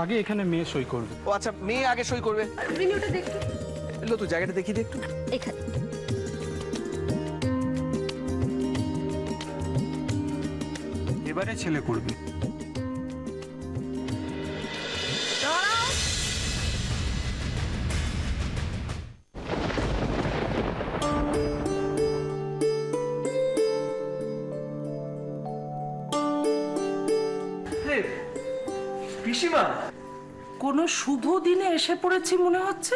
আগে এখানে মেয়ে সই করবে। ও আচ্ছা, মেয়ে আগে সই করবে। মেনুটা দেখো। এলো তো, জায়গাটা দেখিয়ে দে একটু। এখানে এবারে ছেলে করবে। পিসিমা, কোনো শুভ দিনে এসে পড়েছি মনে হচ্ছে।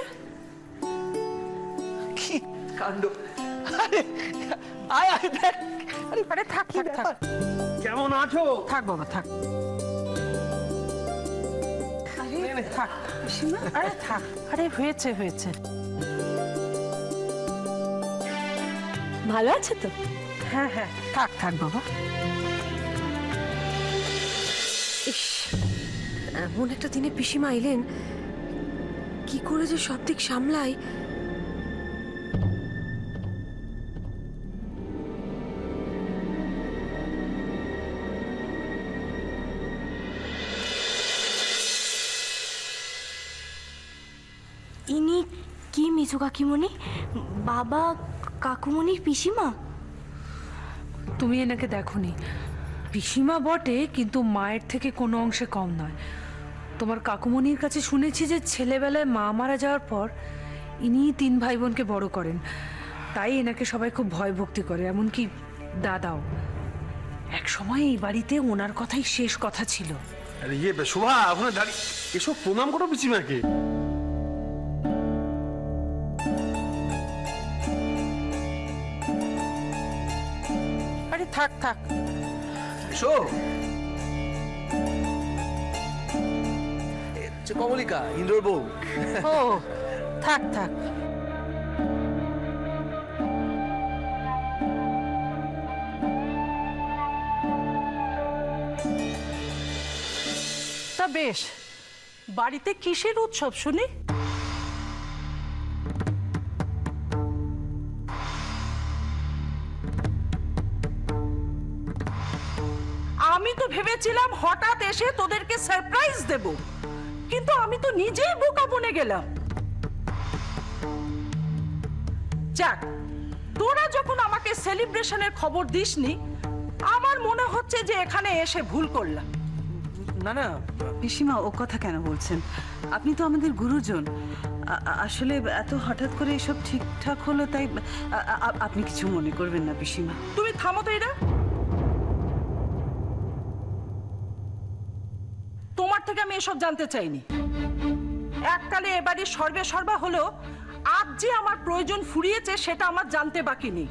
কি কাণ্ড! আরে আয় আয় দেখ। আরে থাক থাক থাক, কেমন আছো? থাক বাবা থাক। আরে থাক পিসিমা, আরে থাক। আরে হয়েছে হয়েছে। ভালো আছে তো? হ্যাঁ হ্যাঁ, থাক থাক বাবা। ইস, এমন একটা দিনে পিসিমা এলেন, কি করে যে সব দিক সামলাই। ইনি কি মিজু কাকিমণি? বাবা কাকুমণির পিসিমা? তুমি এনাকে দেখোনি। পিসিমা বটে, কিন্তু মায়ের থেকে কোনো অংশে কম নয়। তোমার কাকুমণির কাছে শুনেছি যে ছেলেবেলায় মা মারা যাওয়ার পর ইনি 3 ভাই বোনকে বড় করেন, তাই এনাকে সবাই খুব ভয় ভক্তি করে, এমনকি দাদাও। এক সময় এই বাড়িতে ওনার কথাই শেষ কথা ছিল। আরে ইয়ে শোভা, ওখানে দাঁড়িয়ে এসব প্রণাম করো পিসিমাকে। আরে থাক থাক। এসো। কমলিকা, ইন্দ্রর বউ। ও থাক থাক। তা বেশ, বাড়িতে কিসের উৎসব শুনি? আমি তো ভেবেছিলাম হঠাৎ এসে তোদেরকে সারপ্রাইজ দেব, কিন্তু আমি তো নিজেই বোকা বনে গেলাম। যাক, তোরা যখন আমাকে সেলিব্রেশনের খবর দিসনি, আমার মনে হচ্ছে যে এখানে এসে ভুল করলাম। না না পিসিমা, ও কথা কেন বলছেন? আপনি তো আমাদের গুরুজন। আসলে এত হঠাৎ করে এসব ঠিকঠাক হলো, তাই আপনি কিছু মনে করবেন না পিসিমা। তুমি থামো তো। এরা তোমার থেকে আমি এসব জানতে চাইনি। এককালে এবারে সর্বে সর্বা হলো, আজ যে আমার প্রয়োজন ফুরিয়েছে সেটা আমার জানতে বাকি নেই।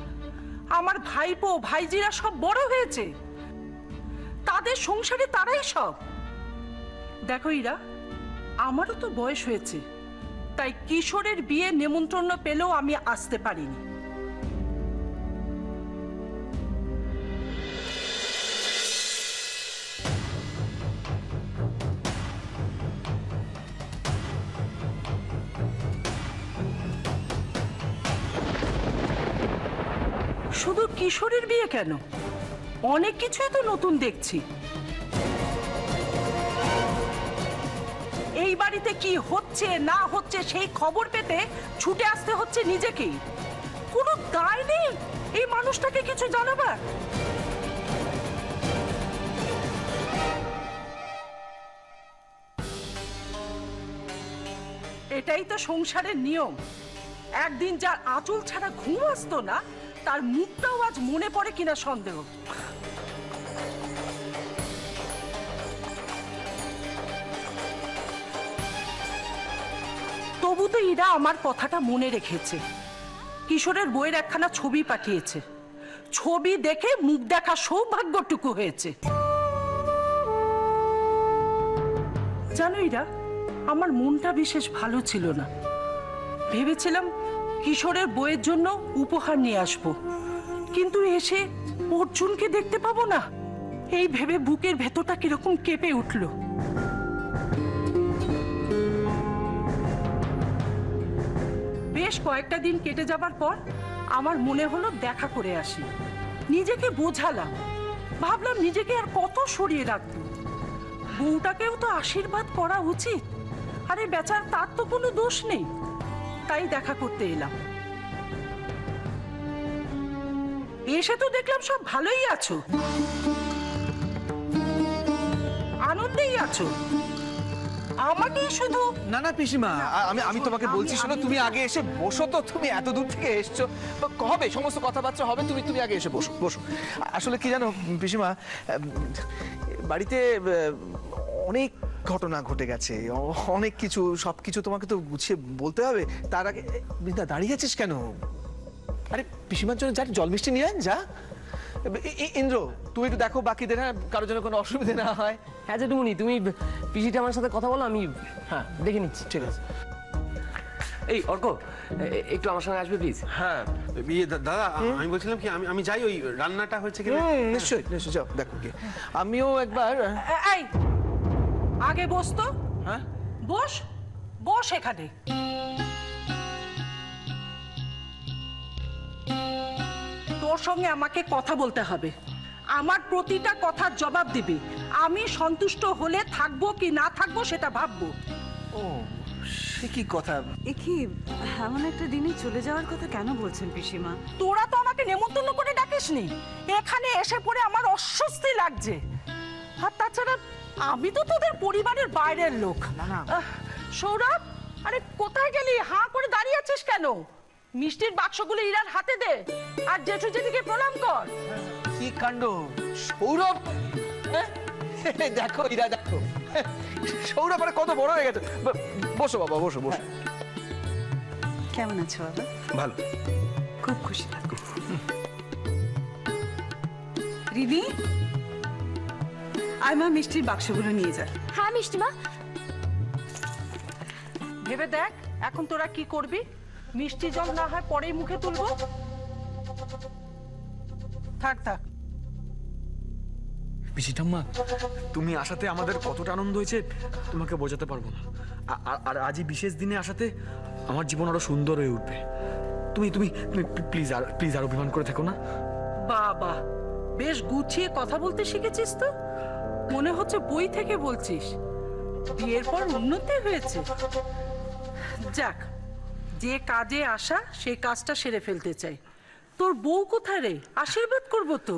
আমার ভাইপো ভাইজিরা সব বড় হয়েছে, তাদের সংসারে তারাই সব। দেখো ইরা, আমারও তো বয়স হয়েছে, তাই কিশোরের বিয়ে নেমন্ত্রণ পেলেও আমি আসতে পারিনি। শুধু কিশোরের বিয়ে কেন, অনেক কিছুই তো নতুন দেখছি। এই বাড়িতে কি হচ্ছে না হচ্ছে সেই খবর পেতে ছুটে আসতে হচ্ছে নিজেকেই। কোনো দায় নেই এই মানুষটাকে কিছু জানাবার। এটাই তো সংসারের নিয়ম। একদিন যার আঁচল ছাড়া ঘুম আসতো না, তার মুখটাও আজ মনে পড়ে কিনা সন্দেহ। তবু তো ইরা আমার কথাটা মনে রেখেছে। কিশোরের বইয়ের একখানা ছবি পাঠিয়েছে, ছবি দেখে মুখ দেখা সৌভাগ্যটুকু হয়েছে। জানো ইরা, আমার মনটা বিশেষ ভালো ছিল না। ভেবেছিলাম কিশোরের বইয়ের জন্য উপহার নিয়ে আসবো, কিন্তু এসে অর্জুনকে দেখতে পাবো না, এই ভেবে বুকের ভেতরটা কিরকম কেঁপে উঠল। বেশ কয়েকটা দিন কেটে যাবার পর আমার মনে হলো দেখা করে আসি। নিজেকে বোঝালাম, ভাবলাম নিজেকে আর কত সরিয়ে রাখবো। বউটাকেও তো আশীর্বাদ করা উচিত। আরে বেচার, তার তো কোনো দোষ নেই, তাই দেখা করতে এলাম। এসে তো দেখলাম সব ভালোই আছো, আনন্দেই আছো। আমাকে শুধু না না পিসিমা, আমি তোমাকে বলছি, শোনো, তুমি আগে এসে বসো তো। তুমি এত দূর থেকে এসছো, হবে সমস্ত কথাবার্তা হবে। তুমি আগে এসে বসো বসো। আসলে কি জানো পিসিমা, বাড়িতে অনেক ঘটনা ঘটে গেছে, অনেক কিছু, সবকিছু তোমাকে তো গুছিয়ে বলতে হবে। তার আগে বৃন্দা, দাঁড়িয়ে আছিস কেন? আরে পিসিমার জন্য যা জল মিষ্টি নিয়ে আন, যা। ইন্দ্র, তুমি একটু দেখো বাকিদের, হ্যাঁ, কারোর জন্য কোনো অসুবিধা না হয়। হ্যাঁ জেঠুমনি, তুমি পিসিটা আমার সাথে কথা বলো, আমি হ্যাঁ দেখে নিচ্ছি। ঠিক আছে। এই অর্ক, একটু আমার সঙ্গে আসবে প্লিজ। হ্যাঁ দাদা, আমি বলছিলাম কি, আমি যাই, ওই রান্নাটা হয়েছে কিনা। নিশ্চয়ই নিশ্চয়ই, যাও দেখো কি। আমিও একবার। এই আগে বস তো। হ্যাঁ, বস বস এখানে। তোর সঙ্গে আমাকে কথা বলতে হবে, আমার প্রতিটা কথার জবাব দিবি। আমি সন্তুষ্ট হলে থাকবো কি না থাকবো সেটা ভাববো। ও সে কি কথা? এ কি এমন একটা দিনে চলে যাওয়ার কথা কেন বলছেন পিসিমা? তোরা তো আমাকে নেমন্তন্ন করে ডাকিসনি, এখানে এসে পড়ে আমার অস্বস্তি লাগছে। আর তাছাড়া আমি তো তোদের পরিবারের বাইরের লোক। সৌরভ, আরে কোথায় গেলি? হাঁ করে দাঁড়িয়ে আছিস কেন? মিষ্টির বাক্সগুলো ইরার হাতে দে, আর জেঠু জেঠিকে প্রণাম কর। কি কাণ্ড! সৌরভ, দেখো ইরা, দেখো সৌরভ আরে কত বড় হয়ে গেছে। বসো বাবা, বসো বসো। কেমন আছো বাবা? ভালো, খুব খুশি লাগলো। রিনি, আয় মা, মিষ্টির বাক্সগুলো নিয়ে যা। হ্যাঁ মিষ্টিমা। ভেবে দেখ এখন তোরা কি করবি। মিষ্টি জল না হয় পরেই মুখে তুলবো। থাক থাক। পিসি ঠাম্মা, তুমি আসাতে আমাদের কতটা আনন্দ হয়েছে তোমাকে বোঝাতে পারবো না। আর আজই বিশেষ দিনে আসাতে আমার জীবন আরো সুন্দর হয়ে উঠবে। তুমি তুমি প্লিজ আর অভিমান করে থেকো না। বাবা, বেশ গুছিয়ে কথা বলতে শিখেছিস তো, মনে হচ্ছে বই থেকে বলছিস। বিয়ের পর উন্নতি হয়েছে। যাক, যে কাজে আসা সেই কাজটা সেরে ফেলতে চাই। তোর বউ কোথায় রে? আশীর্বাদ করবো তো।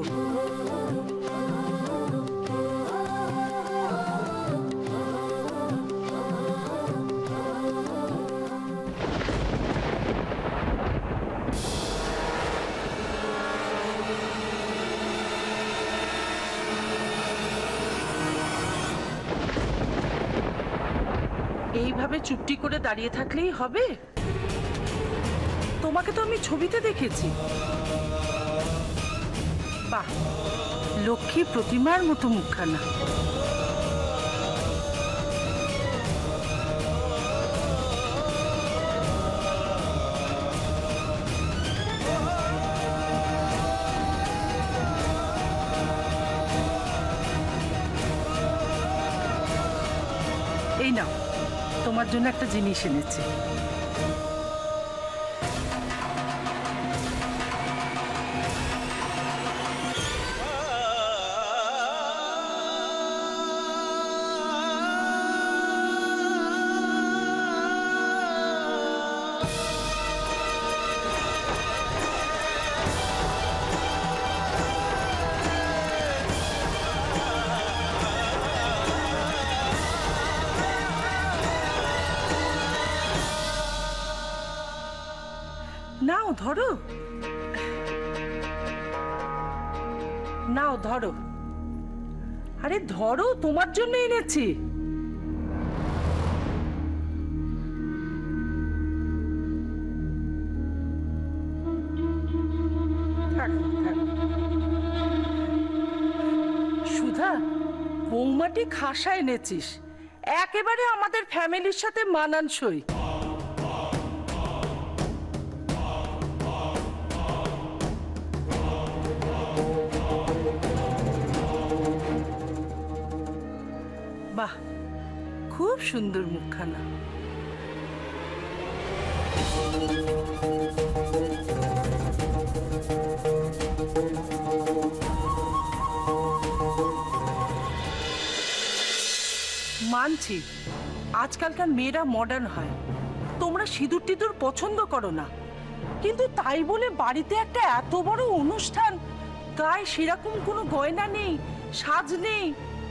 এইভাবে চুপটি করে দাঁড়িয়ে থাকলেই হবে? তোমাকে তো আমি ছবিতে দেখেছি। বাহ, লক্ষ্মী প্রতিমার মতো মুখখানা। এই নাও, তোমার জন্য একটা জিনিস এনেছি। নাও ধরো, নাও ধরো। আরে ধরো, তোমার জন্য এনেছি। সুধা, বৌমাটি খাসা এনেছিস, একেবারে আমাদের ফ্যামিলির সাথে মানানসই। বাহ, খুব সুন্দর মুখখানা। মানছি আজকালকার মেয়েরা মডার্ন হয়, তোমরা সিঁদুর টিঁদুর পছন্দ করো না, কিন্তু তাই বলে বাড়িতে একটা এত বড় অনুষ্ঠান, গায়ে সেরকম কোনো গয়না নেই, সাজ নেই,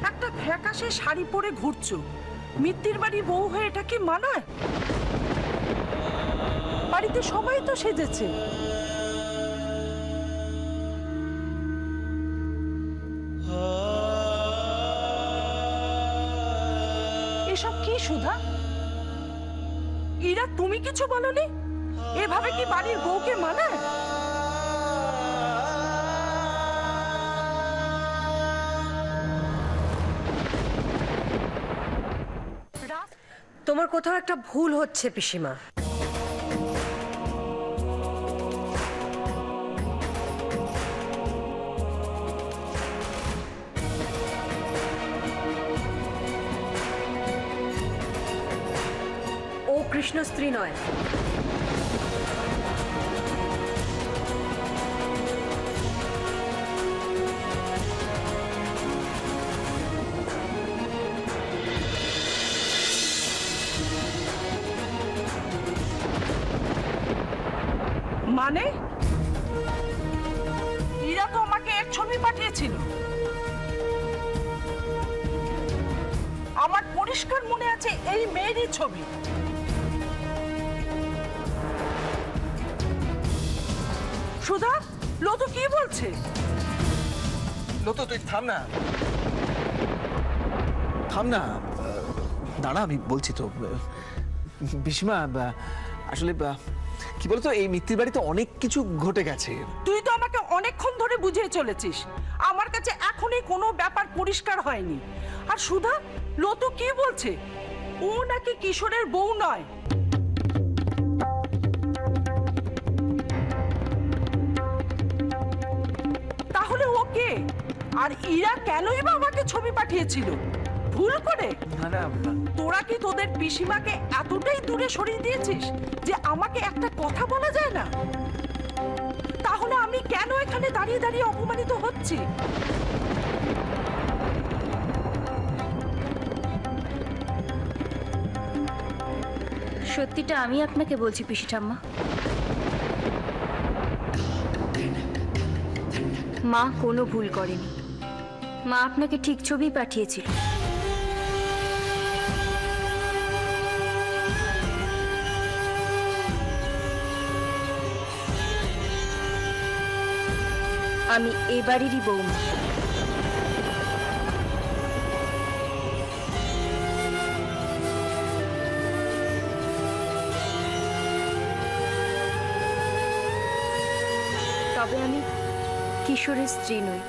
একটা ফ্যাকাশে শাড়ি পরে ঘুরছো, মিত্তির বাড়ি বউ হয়ে এটা কি মানায়? বাড়িতে সবাই তো সেজেছে। এসব কি সুধা? ইরা, তুমি কিছু বলনি? এভাবে কি বাড়ির বউকে মানায়? তোমার কোথাও একটা ভুল হচ্ছে পিসিমা। ও কৃষ্ণ স্ত্রী নয়। মানে ইরা তো আমাকে এক ছবি পাঠিয়েছিল, আমার পরিষ্কার মনে আছে এই মেয়েরই ছবি। সুধা, লতু কি বলছে? লতু তুই থাম না, থাম না, দাঁড়া আমি বলছি তো। পিসিমা আসলে কি বলতো, এই মিত্তির বাড়িতে অনেক কিছু ঘটে গেছে। তুই তো আমাকে অনেকক্ষণ ধরে বুঝিয়ে চলেছিস, আমার কাছে এখনই কোনো ব্যাপার পরিষ্কার হয়নি। আর সুধা, লতু কি বলছে? ও নাকি কিশোরের বউ নয়। তাহলে ও কে? আর ইরা কেনই বা আমাকে ছবি পাঠিয়েছিল? ভুল করে? তোরা কি তোদের পিসিমাকে এতটাই দূরে সরিয়ে দিয়েছিস যে আমাকে একটা কথা বলা যায় না? তাহলে আমি কেন এখানে দাঁড়িয়ে দাঁড়িয়ে অপমানিত হচ্ছি? সত্যিটা আমি আপনাকে বলছি পিসি ঠাম্মা, মা কোনো ভুল করেনি। মা আপনাকে ঠিক ছবি পাঠিয়েছিল। আমি এ বাড়িরই বৌমা। তবে আমি কিশোরের স্ত্রী নই।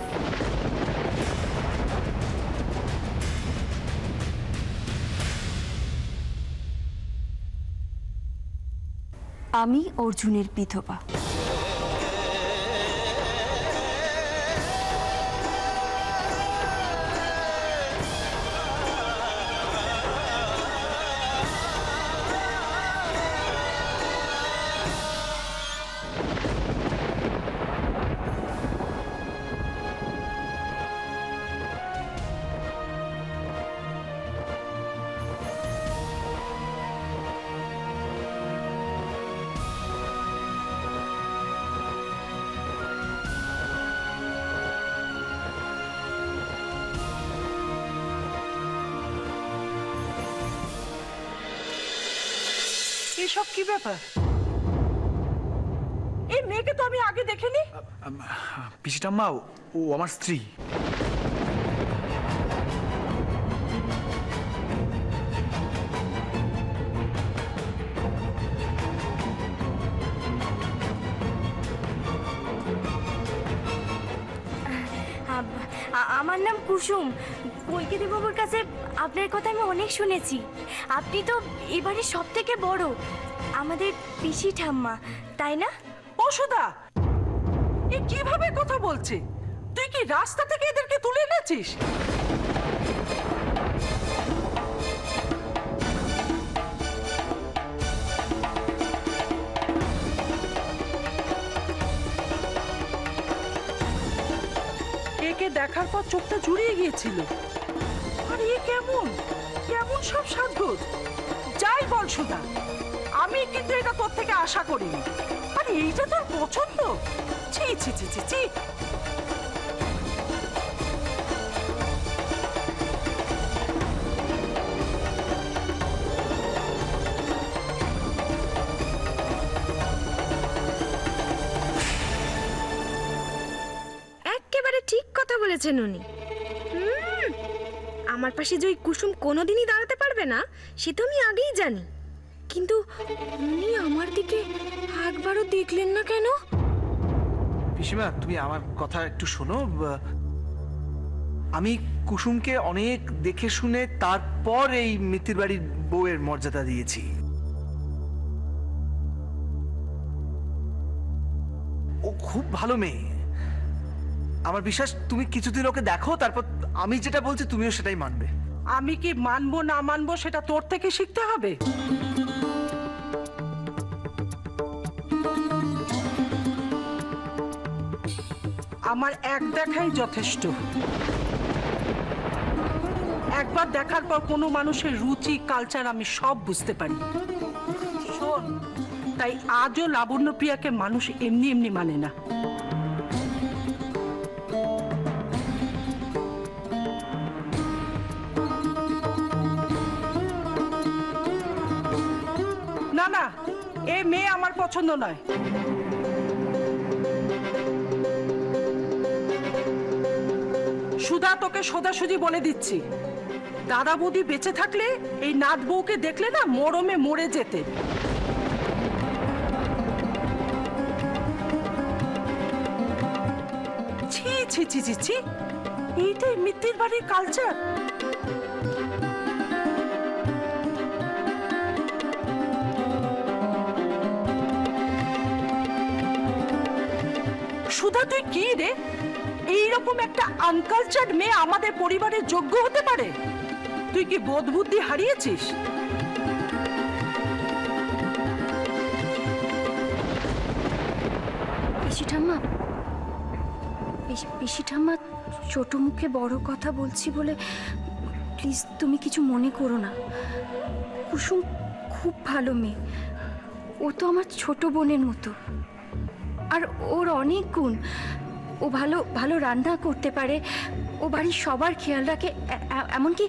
আমি অর্জুনের বিধবা। এসব কি ব্যাপার? এই মেয়েকে তো আমি আগে দেখিনি। পিসিঠাম্মা, ও আমার স্ত্রী। আমার নাম কুসুম। কলকাতা বাবুর কাছে আপনার কথা আমি অনেক শুনেছি। আপনি তো এবারে সব থেকে বড়, আমাদের পিসি ঠাম্মা, তাই না? ও সুধা, এ কিভাবে কথা বলছে? তুই কি রাস্তা থেকে এদেরকে তুলে এনেছিস? একে দেখার পর চোখটা জুড়িয়ে গিয়েছিল। আরে এ কেমন কেমন সব সাজগোজ, যাই বল সুধা, আমি কিন্তু এটা তোর থেকে আশা করিনি। আরে এইটা তোর পছন্দ? ছি ছি ছি ছি ছি। একেবারে ঠিক কথা বলেছেন উনি। আমার পাশে যে ওই কুসুম কোনোদিনই দাঁড়াতে পারবে না সে তো আমি আগেই জানি, কিন্তু উনি আমার দিকে একবারও দেখলেন না কেন? পিসিমা তুমি আমার কথা একটু শোনো। আমি কুসুমকে অনেক দেখে শুনে তারপর এই মিত্তির বাড়ির বউয়ের মর্যাদা দিয়েছি। ও খুব ভালো মেয়ে, আমার বিশ্বাস। তুমি কিছুদিন ওকে দেখো, তারপর আমি যেটা বলছি তুমিও সেটাই মানবে। আমি কি মানবো না মানবো সেটা তোর থেকে শিখতে হবে। আমার এক দেখাই যথেষ্ট। একবার দেখার পর কোনো মানুষের রুচি কালচার আমি সব বুঝতে পারি। শোন, তাই আজও লাবণ্যপ্রিয়াকে মানুষ এমনি এমনি মানে না। না না, এ মেয়ে আমার পছন্দ নয়। সুধা, তোকে সোজাসুজি বলে দিচ্ছি, দাদা বৌদি বেঁচে থাকলে এই নাত বউকে দেখলে না মরমে মরে যেতে। ছি ছি ছি ছি ছি, এইটাই মিত্তির বাড়ির কালচার। সুধা, তুই কি রে? এইরকম একটা আনকালচার্ড মেয়ে আমাদের পরিবারের যোগ্য হতে পারে? তুই কি বোধ বুদ্ধি হারিয়েছিস? পিসি ঠাম্মা, পিসি ঠাম্মা, ছোট মুখে বড় কথা বলছি বলে প্লিজ তুমি কিছু মনে করো না। কুসুম খুব ভালো মেয়ে, ও তো আমার ছোট বোনের মতো। আর ওর অনেক গুণ। ও ভালো ভালো রান্না করতে পারে, ও বাড়ির সবার খেয়াল রাখে, এমনকি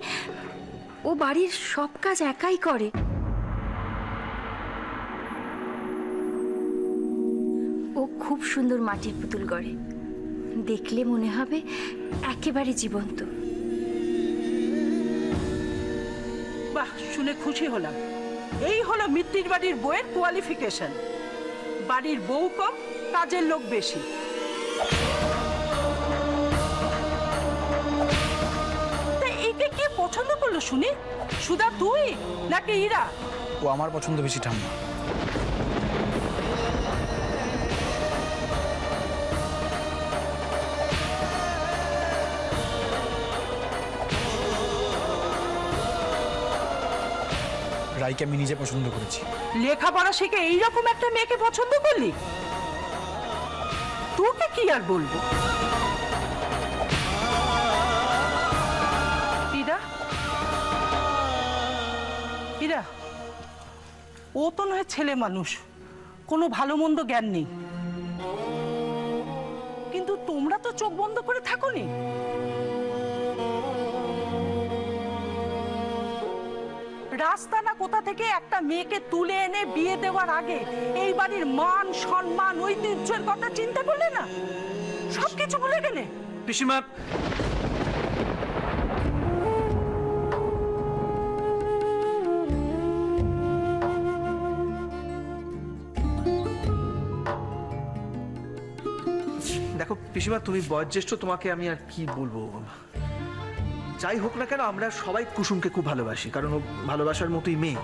ও বাড়ির সব কাজ একাই করে। ও খুব সুন্দর মাটির পুতুল গড়ে, দেখলে মনে হবে একেবারে জীবন্ত। বাহ, শুনে খুশি হলাম। এই হলো মিত্তির বাড়ির বউয়ের কোয়ালিফিকেশন। বাড়ির বউ কম, কাজের লোক বেশি। এইকে কে পছন্দ করলো শুনি? সুধা তুই নাকি ইরা? ও আমার পছন্দ বেশি ঠাম্মা। রাইকে আমি নিজে পছন্দ করেছি। লেখাপড়া শিখে এইরকম একটা মেয়েকে পছন্দ করলি? তোকে কি আর বলবো। ইরা, ও তো নয় ছেলে মানুষ, কোনো ভালো মন্দ জ্ঞান নেই, কিন্তু তোমরা তো চোখ বন্ধ করে থাকোনি। রাস্তা না কোথা থেকে একটা মেয়েকে তুলে এনে বিয়ে দেওয়ার আগে এই বাড়ির মান সম্মান ঐতিহ্যের কথা চিন্তা করলে না? সবকিছু ভুলে গেলে। পিসিমা, দেখো পিসিমা, তুমি বয়োজ্যেষ্ঠ, তোমাকে আমি আর কি বলবো। যাই হোক না কেন, আমরা সবাই কুসুমকে খুব ভালোবাসি, কারণ ও ভালোবাসার মতোই মেয়ে।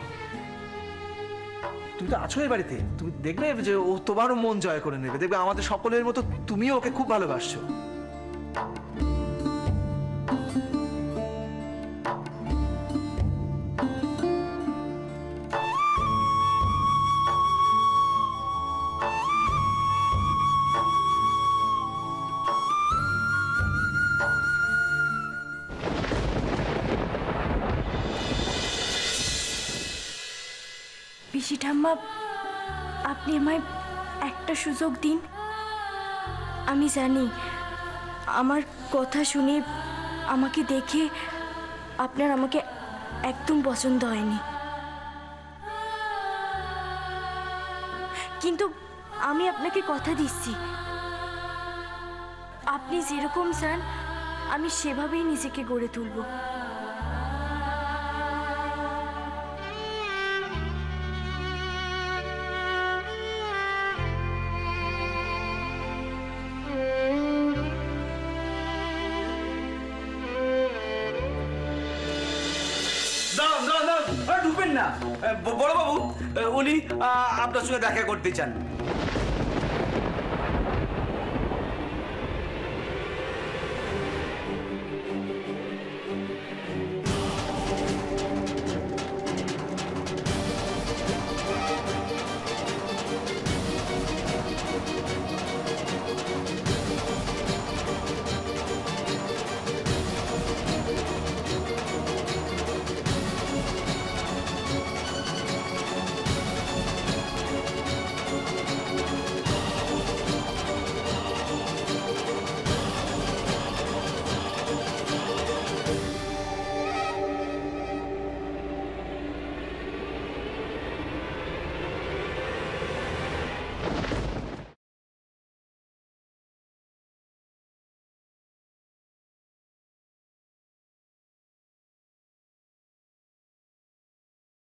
তুমি তো আছো এই বাড়িতে, তুমি দেখবে যে ও তোমারও মন জয় করে নেবে। দেখবে আমাদের সকলের মতো তুমিও ওকে খুব ভালোবাসছো। পিসি ঠাম্মা, আপনি আমায় একটা সুযোগ দিন। আমি জানি আমার কথা শুনে, আমাকে দেখে আপনার আমাকে একদম পছন্দ হয়নি, কিন্তু আমি আপনাকে কথা দিচ্ছি, আপনি যেরকম চান আমি সেভাবেই নিজেকে গড়ে তুলব। ঢুকবেন না বড় বাবু, উনি আপনার সঙ্গে দেখা করতে চান।